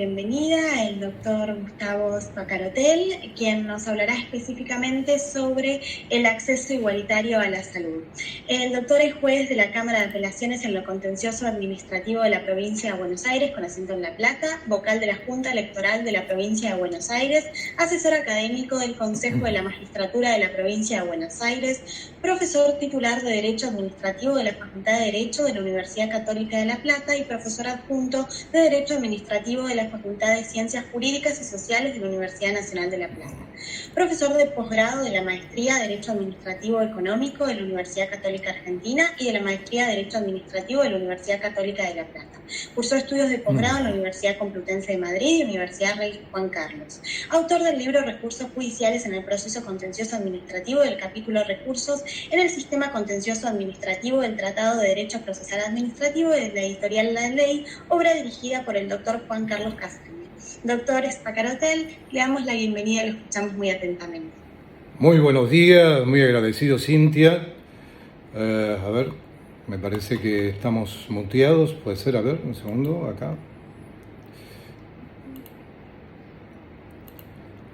Bienvenida el doctor Gustavo Spacarotel, quien nos hablará específicamente sobre el acceso igualitario a la salud. El doctor es juez de la Cámara de Apelaciones en lo Contencioso Administrativo de la Provincia de Buenos Aires, con asiento en La Plata, vocal de la Junta Electoral de la Provincia de Buenos Aires, asesor académico del Consejo de la Magistratura de la Provincia de Buenos Aires, profesor titular de Derecho Administrativo de la Facultad de Derecho de la Universidad Católica de La Plata y profesor adjunto de Derecho Administrativo de la Facultad de Ciencias Jurídicas y Sociales de la Universidad Nacional de La Plata. Profesor de posgrado de la Maestría de Derecho Administrativo Económico de la Universidad Católica Argentina y de la Maestría de Derecho Administrativo de la Universidad Católica de La Plata. Cursó estudios de posgrado en la Universidad Complutense de Madrid y Universidad Rey Juan Carlos. Autor del libro Recursos Judiciales en el Proceso Contencioso Administrativo del capítulo Recursos en el Sistema Contencioso Administrativo del Tratado de Derecho Procesal Administrativo de la editorial La Ley, obra dirigida por el doctor Juan Carlos Castaño. Doctor Spacarotel, le damos la bienvenida y lo escuchamos muy atentamente. Muy buenos días, muy agradecido, Cintia. A ver, me parece que estamos muteados, puede ser, a ver, un segundo, acá.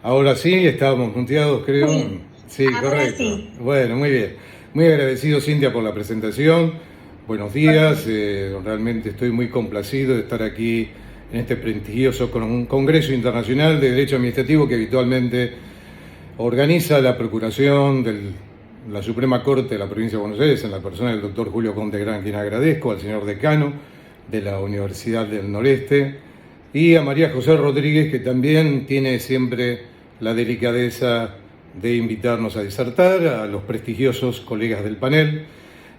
Ahora sí, estábamos muteados, creo. Sí, correcto. Sí. Bueno, muy bien. Muy agradecido, Cintia, por la presentación. Buenos días, realmente estoy muy complacido de estar aquí en este prestigioso Congreso Internacional de Derecho Administrativo que habitualmente organiza la Procuración de la Suprema Corte de la Provincia de Buenos Aires, en la persona del doctor Julio Conte Gran, quien agradezco, al señor decano de la Universidad del Noreste, y a María José Rodríguez, que también tiene siempre la delicadeza de invitarnos a disertar, a los prestigiosos colegas del panel,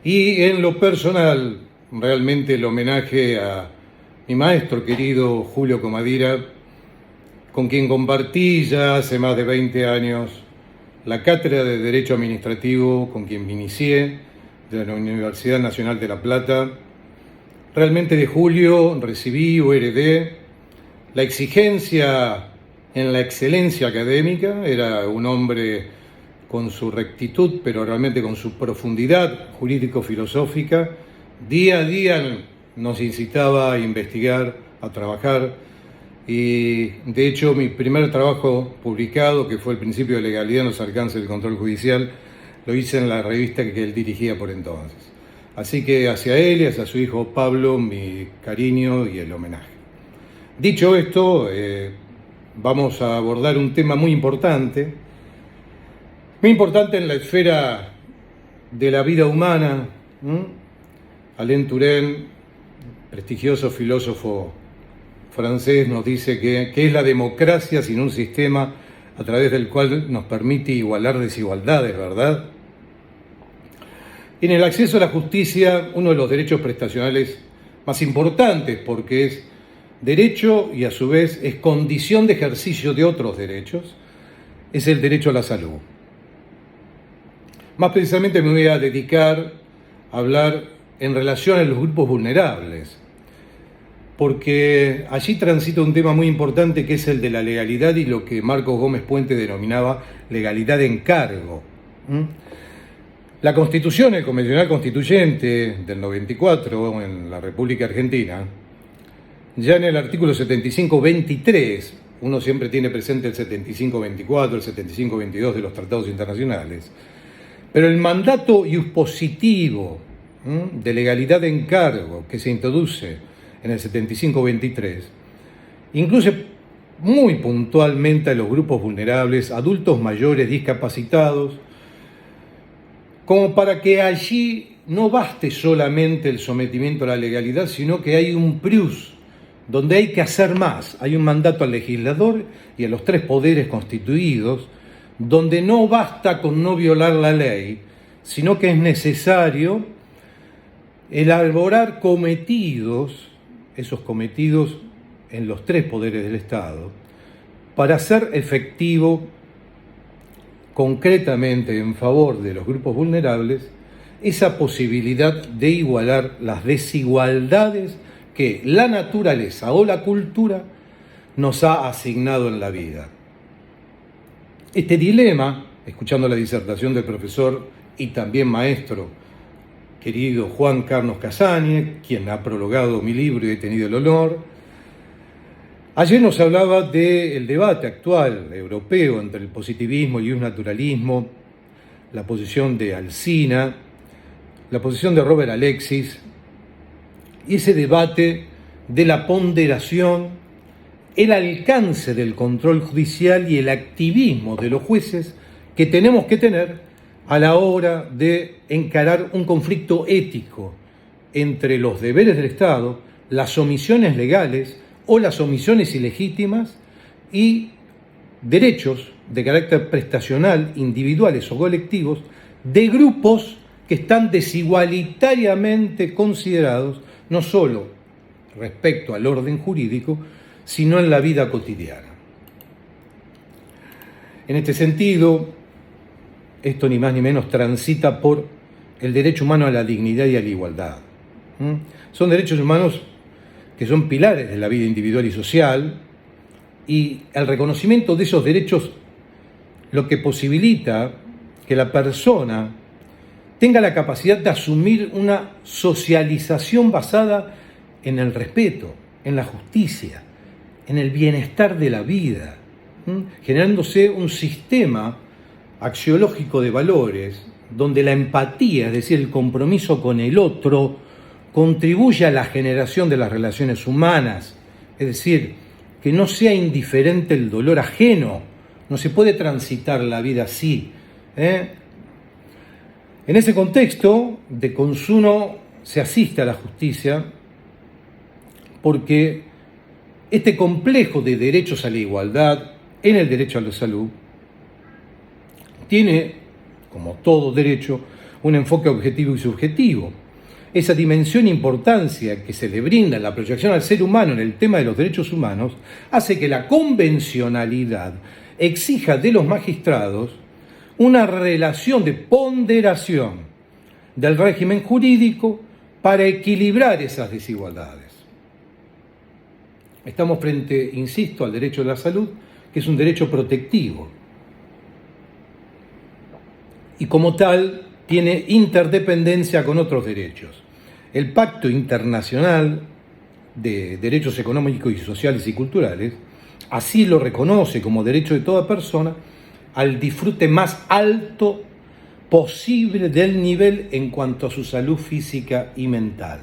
y en lo personal, realmente el homenaje a mi maestro querido Julio Comadira, con quien compartí ya hace más de 20 años la cátedra de Derecho Administrativo, con quien me inicié de la Universidad Nacional de La Plata. Realmente de Julio recibí o heredé la exigencia en la excelencia académica. Era un hombre con su rectitud, pero realmente con su profundidad jurídico-filosófica. Día a día nos incitaba a investigar, a trabajar, y de hecho mi primer trabajo publicado, que fue El principio de legalidad en los alcances del control judicial, lo hice en la revista que él dirigía por entonces. Así que hacia él y hacia su hijo Pablo, mi cariño y el homenaje. Dicho esto, vamos a abordar un tema muy importante en la esfera de la vida humana. Alain Touraine, prestigioso filósofo francés, nos dice que es la democracia sin un sistema a través del cual nos permite igualar desigualdades, ¿verdad? En el acceso a la justicia, uno de los derechos prestacionales más importantes, porque es derecho y a su vez es condición de ejercicio de otros derechos, es el derecho a la salud. Más precisamente me voy a dedicar a hablar en relación a los grupos vulnerables, porque allí transita un tema muy importante que es el de la legalidad y lo que Marcos Gómez Puente denominaba legalidad de encargo. La Constitución, el Convencional Constituyente del 94 en la República Argentina, ya en el artículo 75-23, uno siempre tiene presente el 75-24, el 75-22 de los tratados internacionales, pero el mandato iuspositivo de legalidad de encargo que se introduce en el 75-23 incluye muy puntualmente a los grupos vulnerables, adultos mayores, discapacitados, como para que allí no baste solamente el sometimiento a la legalidad, sino que hay un plus, donde hay que hacer más. Hay un mandato al legislador y a los tres poderes constituidos, donde no basta con no violar la ley, sino que es necesario elaborar cometidos, esos cometidos en los tres poderes del Estado, para hacer efectivo concretamente en favor de los grupos vulnerables esa posibilidad de igualar las desigualdades que la naturaleza o la cultura nos ha asignado en la vida. Este dilema, escuchando la disertación del profesor y también maestro querido Juan Carlos Casañe, quien ha prologado mi libro y he tenido el honor, Ayer nos hablaba del debate actual europeo entre el positivismo y el naturalismo, la posición de Alsina, la posición de Robert Alexis, y ese debate de la ponderación, el alcance del control judicial y el activismo de los jueces que tenemos que tener a la hora de encarar un conflicto ético entre los deberes del Estado, las omisiones legales o las omisiones ilegítimas y derechos de carácter prestacional, individuales o colectivos, de grupos que están desigualitariamente considerados no solo respecto al orden jurídico, sino en la vida cotidiana. En este sentido, esto ni más ni menos transita por el derecho humano a la dignidad y a la igualdad. Son derechos humanos que son pilares de la vida individual y social, y el reconocimiento de esos derechos lo que posibilita que la persona tenga la capacidad de asumir una socialización basada en el respeto, en la justicia, en el bienestar de la vida, generándose un sistema axiológico de valores donde la empatía, es decir, el compromiso con el otro, contribuye a la generación de las relaciones humanas, es decir, que no sea indiferente el dolor ajeno. No se puede transitar la vida así. En ese contexto de consumo se asiste a la justicia porque este complejo de derechos a la igualdad en el derecho a la salud tiene, como todo derecho, un enfoque objetivo y subjetivo. Esa dimensión e importancia que se le brinda en la proyección al ser humano en el tema de los derechos humanos hace que la convencionalidad exija de los magistrados una relación de ponderación del régimen jurídico para equilibrar esas desigualdades. Estamos frente, insisto, al derecho a la salud, que es un derecho protectivo y como tal tiene interdependencia con otros derechos. El Pacto Internacional de Derechos Económicos y Sociales y Culturales así lo reconoce como derecho de toda persona al disfrute más alto posible del nivel en cuanto a su salud física y mental.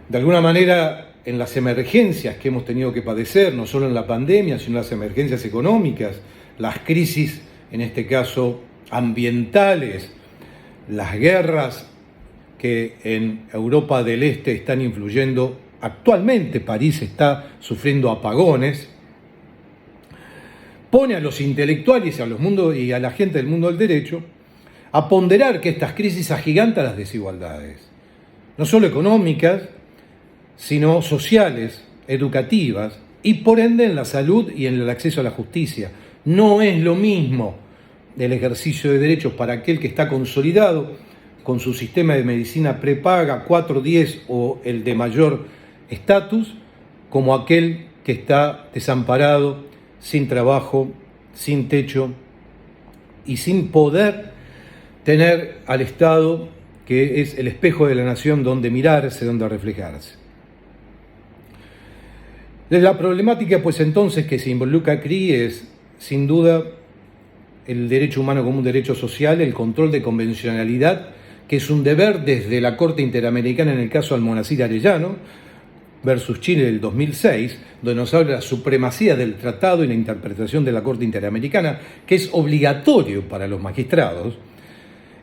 De alguna manera, en las emergencias que hemos tenido que padecer, no solo en la pandemia, sino en las emergencias económicas, las crisis, en este caso ambientales, las guerras que en Europa del Este están influyendo actualmente, París está sufriendo apagones, pone a los intelectuales y a la gente del mundo del derecho a ponderar que estas crisis agigantan las desigualdades, no solo económicas, sino sociales, educativas y por ende en la salud y en el acceso a la justicia. No es lo mismo el ejercicio de derechos para aquel que está consolidado con su sistema de medicina prepaga 410 o el de mayor estatus, como aquel que está desamparado, sin trabajo, sin techo y sin poder tener al Estado, que es el espejo de la nación donde mirarse, donde reflejarse. La problemática, pues entonces, que se involucra aquí es, sin duda, el derecho humano como un derecho social, el control de convencionalidad, que es un deber desde la Corte Interamericana en el caso Almonacid Arellano versus Chile del 2006, donde nos habla de la supremacía del tratado y la interpretación de la Corte Interamericana, que es obligatorio para los magistrados.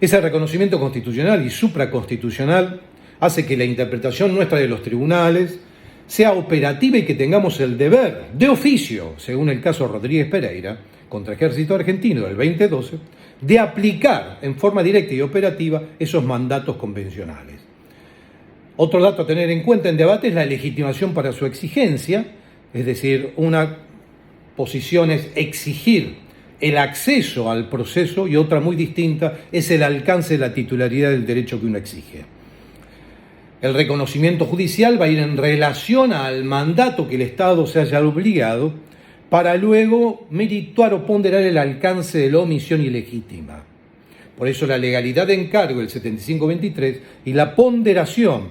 Ese reconocimiento constitucional y supraconstitucional hace que la interpretación nuestra de los tribunales sea operativa y que tengamos el deber de oficio, según el caso Rodríguez Pereira, contra Ejército Argentino del 2012, de aplicar en forma directa y operativa esos mandatos convencionales. Otro dato a tener en cuenta en debate es la legitimación para su exigencia, es decir, una posición es exigir el acceso al proceso y otra muy distinta es el alcance de la titularidad del derecho que uno exige. El reconocimiento judicial va a ir en relación al mandato que el Estado se haya obligado para luego merituar o ponderar el alcance de la omisión ilegítima. Por eso la legalidad de encargo del 7523 y la ponderación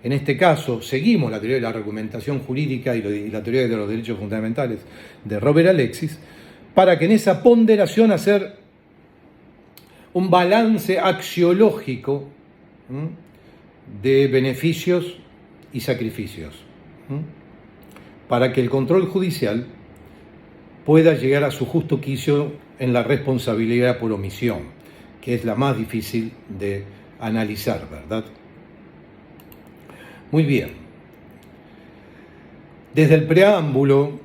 en este caso seguimos la teoría de la argumentación jurídica y la teoría de los derechos fundamentales de Robert Alexis, para que en esa ponderación hacer un balance axiológico de beneficios y sacrificios, para que el control judicial pueda llegar a su justo quicio en la responsabilidad por omisión, que es la más difícil de analizar, ¿verdad? Muy bien. Desde el preámbulo,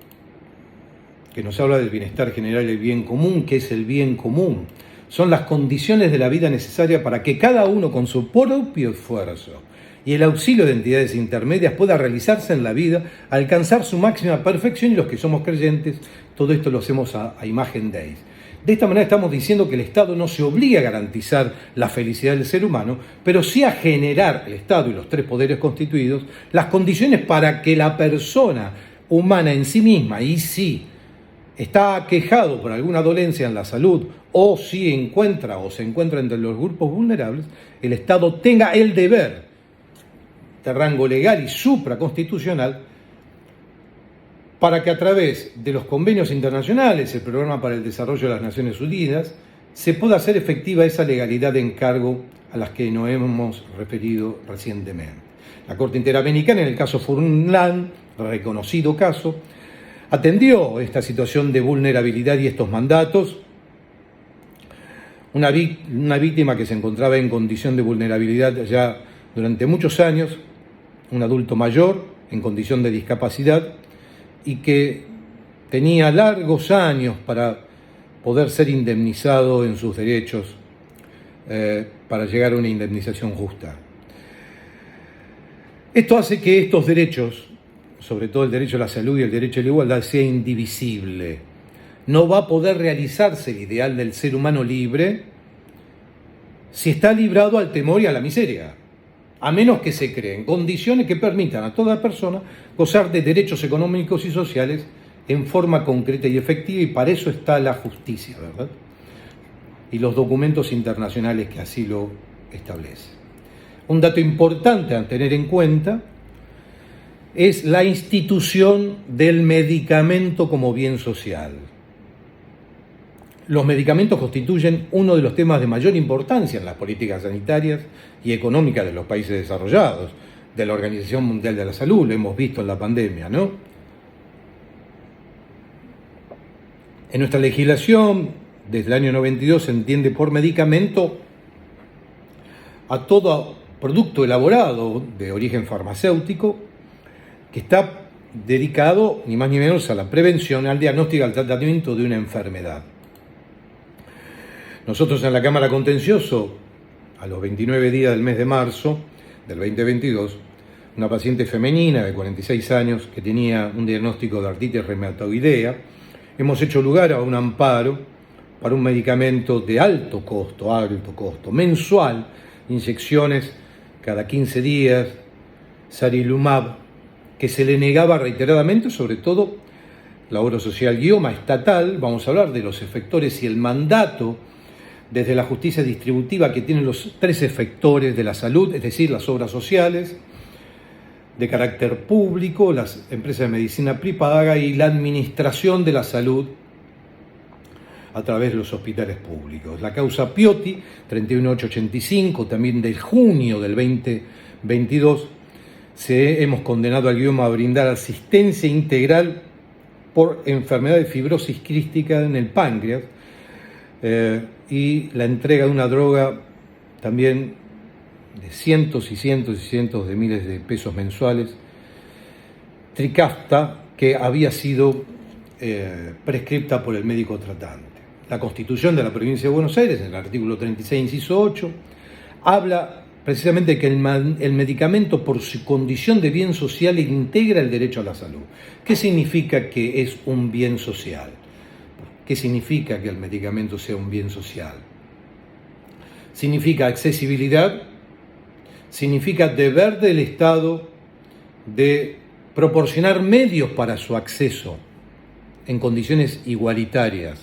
que nos habla del bienestar general y el bien común, ¿qué es el bien común? Son las condiciones de la vida necesarias para que cada uno con su propio esfuerzo y el auxilio de entidades intermedias pueda realizarse en la vida, alcanzar su máxima perfección, y los que somos creyentes, todo esto lo hacemos a imagen de Dei. De esta manera estamos diciendo que el Estado no se obliga a garantizar la felicidad del ser humano, pero sí a generar, el Estado y los tres poderes constituidos, las condiciones para que la persona humana en sí misma, y si está aquejado por alguna dolencia en la salud, o si se encuentra entre los grupos vulnerables, el Estado tenga el deber de rango legal y supraconstitucional para que a través de los convenios internacionales, el Programa para el Desarrollo de las Naciones Unidas, se pueda hacer efectiva esa legalidad de encargo a las que nos hemos referido recientemente. La Corte Interamericana, en el caso Furlan, reconocido caso, atendió esta situación de vulnerabilidad y estos mandatos. Una víctima que se encontraba en condición de vulnerabilidad ya durante muchos años, un adulto mayor en condición de discapacidad y que tenía largos años para poder ser indemnizado en sus derechos, para llegar a una indemnización justa. Esto hace que estos derechos, sobre todo el derecho a la salud y el derecho a la igualdad, sea indivisible. No va a poder realizarse el ideal del ser humano libre si está librado al temor y a la miseria, a menos que se creen condiciones que permitan a toda persona gozar de derechos económicos y sociales en forma concreta y efectiva, y para eso está la justicia, ¿verdad? Y los documentos internacionales que así lo establecen. Un dato importante a tener en cuenta es la institución del medicamento como bien social. Los medicamentos constituyen uno de los temas de mayor importancia en las políticas sanitarias y económicas de los países desarrollados, de la Organización Mundial de la Salud, lo hemos visto en la pandemia, ¿no? En nuestra legislación, desde el año 92, se entiende por medicamento a todo producto elaborado de origen farmacéutico que está dedicado ni más ni menos a la prevención, al diagnóstico y al tratamiento de una enfermedad. Nosotros en la Cámara Contencioso, a los 29 días del mes de marzo del 2022, una paciente femenina de 46 años que tenía un diagnóstico de artritis reumatoidea, hemos hecho lugar a un amparo para un medicamento de alto costo, mensual, inyecciones cada 15 días, sarilumab, que se le negaba reiteradamente, sobre todo la obra social guioma estatal. Vamos a hablar de los efectores y el mandato desde la justicia distributiva que tienen los tres efectores de la salud, es decir, las obras sociales de carácter público, las empresas de medicina prepaga y la administración de la salud a través de los hospitales públicos. La causa Piotti, 31885, también de junio del 2022, hemos condenado al guioma a brindar asistencia integral por enfermedad de fibrosis quística en el páncreas, y la entrega de una droga también de cientos y cientos y cientos de miles de pesos mensuales, Trikafta, que había sido prescripta por el médico tratante. La Constitución de la Provincia de Buenos Aires, en el artículo 36, inciso 8, habla precisamente de que el medicamento, por su condición de bien social, integra el derecho a la salud. ¿Qué significa que es un bien social? ¿Qué significa que el medicamento sea un bien social? Significa accesibilidad, significa deber del Estado de proporcionar medios para su acceso en condiciones igualitarias,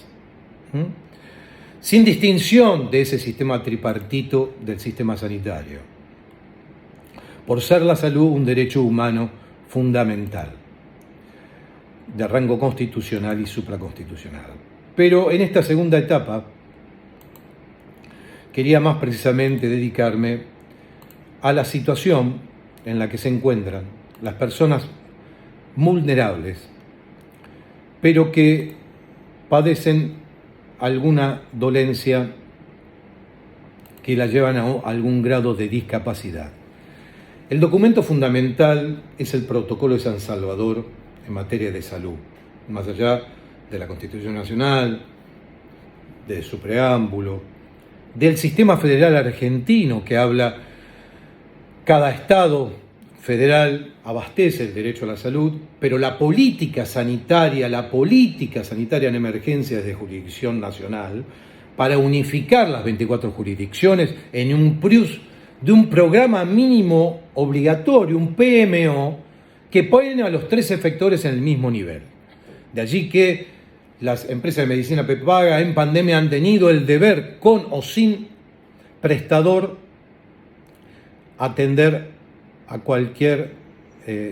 sin distinción de ese sistema tripartito del sistema sanitario. por ser la salud un derecho humano fundamental, de rango constitucional y supraconstitucional. Pero en esta segunda etapa quería más precisamente dedicarme a la situación en la que se encuentran las personas vulnerables, pero que padecen alguna dolencia que la llevan a algún grado de discapacidad. El documento fundamental es el Protocolo de San Salvador en materia de salud, más allá de la Constitución Nacional, de su preámbulo, del sistema federal argentino que habla, cada estado federal abastece el derecho a la salud, pero la política sanitaria en emergencia es de jurisdicción nacional, para unificar las 24 jurisdicciones en un plus de un programa mínimo obligatorio, un PMO, que pone a los 3 efectores en el mismo nivel. De allí que las empresas de medicina prepaga en pandemia han tenido el deber, con o sin prestador, atender a cualquier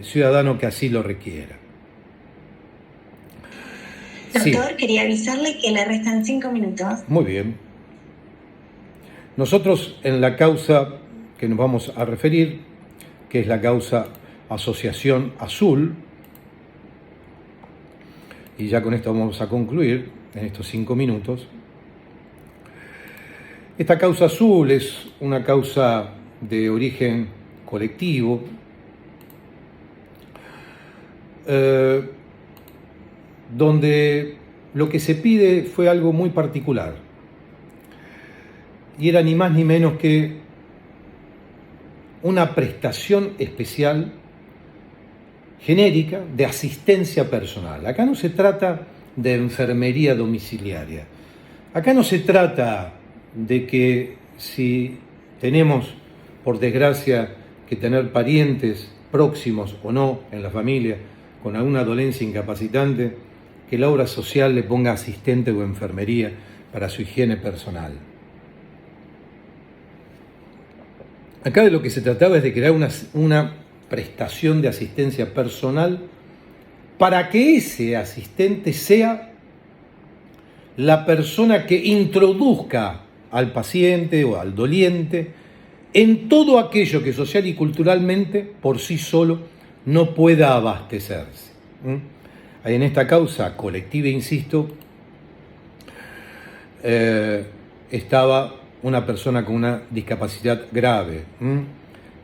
ciudadano que así lo requiera. Doctor, sí. Quería avisarle que le restan 5 minutos. Muy bien. Nosotros en la causa que nos vamos a referir, que es la causa Asociación Azul, y ya con esto vamos a concluir en estos 5 minutos. Esta causa azul es una causa de origen colectivo, donde lo que se pide fue algo muy particular, y era ni más ni menos que una prestación especial genérica de asistencia personal. Acá no se trata de enfermería domiciliaria. Acá no se trata de que si tenemos, por desgracia, que tener parientes próximos o no en la familia con alguna dolencia incapacitante, que la obra social le ponga asistente o enfermería para su higiene personal. Acá de lo que se trataba es de crear una prestación de asistencia personal para que ese asistente sea la persona que introduzca al paciente o al doliente en todo aquello que social y culturalmente por sí solo no pueda abastecerse. En esta causa colectiva, insisto, estaba una persona con una discapacidad grave,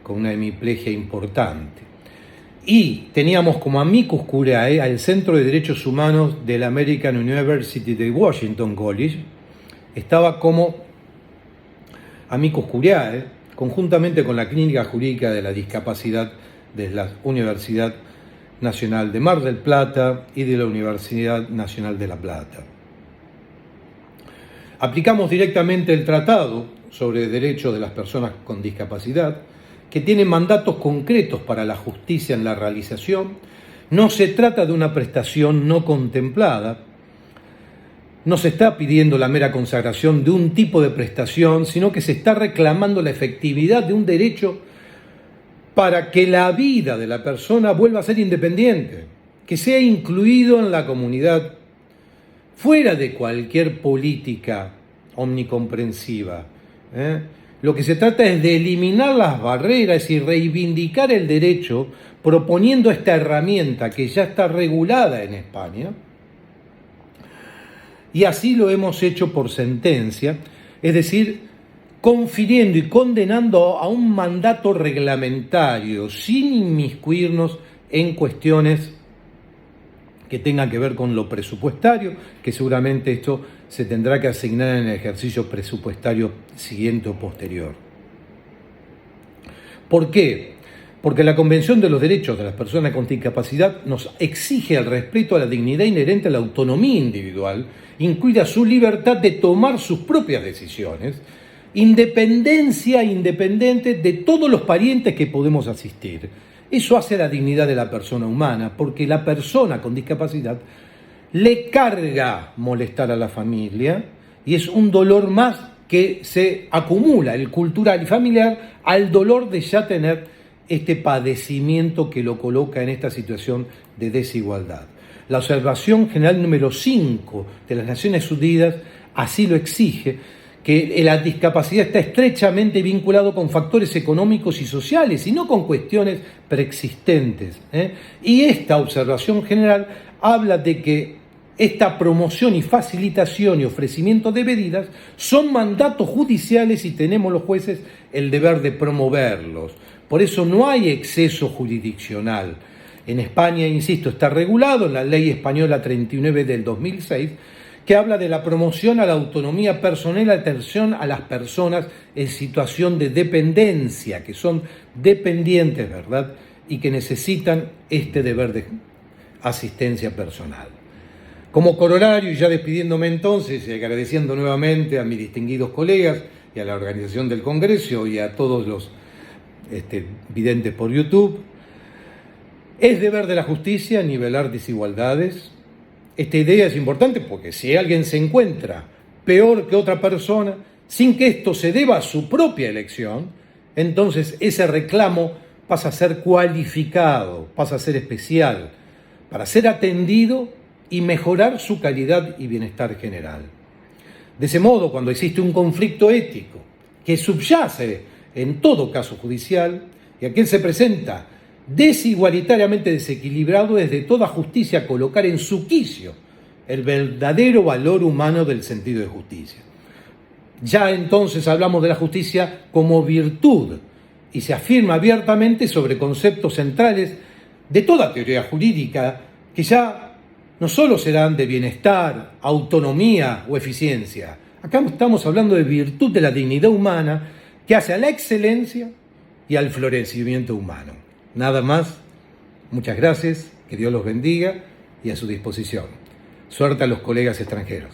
con una hemiplegia importante. Y teníamos como amicus curiae al Centro de Derechos Humanos de la American University de Washington College. Estaba como amicus curiae, conjuntamente con la Clínica Jurídica de la Discapacidad de la Universidad Nacional de Mar del Plata y de la Universidad Nacional de La Plata. Aplicamos directamente el Tratado sobre Derechos de las Personas con Discapacidad, que tiene mandatos concretos para la justicia en la realización. No se trata de una prestación no contemplada, no se está pidiendo la mera consagración de un tipo de prestación, sino que se está reclamando la efectividad de un derecho para que la vida de la persona vuelva a ser independiente, que sea incluido en la comunidad, fuera de cualquier política omnicomprensiva. Lo que se trata es de eliminar las barreras y reivindicar el derecho, proponiendo esta herramienta que ya está regulada en España, y así lo hemos hecho por sentencia, es decir, confiriendo y condenando a un mandato reglamentario, sin inmiscuirnos en cuestiones que tengan que ver con lo presupuestario, que seguramente esto se tendrá que asignar en el ejercicio presupuestario siguiente o posterior. ¿Por qué? Porque la Convención de los Derechos de las Personas con Discapacidad nos exige el respeto a la dignidad inherente a la autonomía individual, incluida su libertad de tomar sus propias decisiones, independiente de todos los parientes que podemos asistir. Eso hace la dignidad de la persona humana, porque la persona con discapacidad le carga molestar a la familia y es un dolor más que se acumula, el cultural y familiar, al dolor de ya tener este padecimiento que lo coloca en esta situación de desigualdad. La observación general número 5 de las Naciones Unidas así lo exige, que la discapacidad está estrechamente vinculado con factores económicos y sociales y no con cuestiones preexistentes. Y esta observación general habla de que esta promoción y facilitación y ofrecimiento de medidas son mandatos judiciales y tenemos los jueces el deber de promoverlos. Por eso no hay exceso jurisdiccional. En España, insisto, está regulado en la Ley Española 39 del 2006, que habla de la promoción a la autonomía personal y la atención a las personas en situación de dependencia, que son dependientes, ¿verdad?, y que necesitan este deber de asistencia personal. Como corolario, y ya despidiéndome entonces y agradeciendo nuevamente a mis distinguidos colegas y a la organización del Congreso y a todos los videntes por YouTube, es deber de la justicia nivelar desigualdades. Esta idea es importante porque si alguien se encuentra peor que otra persona, sin que esto se deba a su propia elección, entonces ese reclamo pasa a ser cualificado, pasa a ser especial, para ser atendido y mejorar su calidad y bienestar general. De ese modo, cuando existe un conflicto ético que subyace en todo caso judicial y aquel se presenta desigualitariamente desequilibrado, es de toda justicia colocar en su quicio el verdadero valor humano del sentido de justicia. Ya entonces hablamos de la justicia como virtud y se afirma abiertamente sobre conceptos centrales de toda teoría jurídica que ya no solo serán de bienestar, autonomía o eficiencia. Acá estamos hablando de virtud de la dignidad humana que hace a la excelencia y al florecimiento humano. Nada más, muchas gracias, que Dios los bendiga y a su disposición. Suerte a los colegas extranjeros.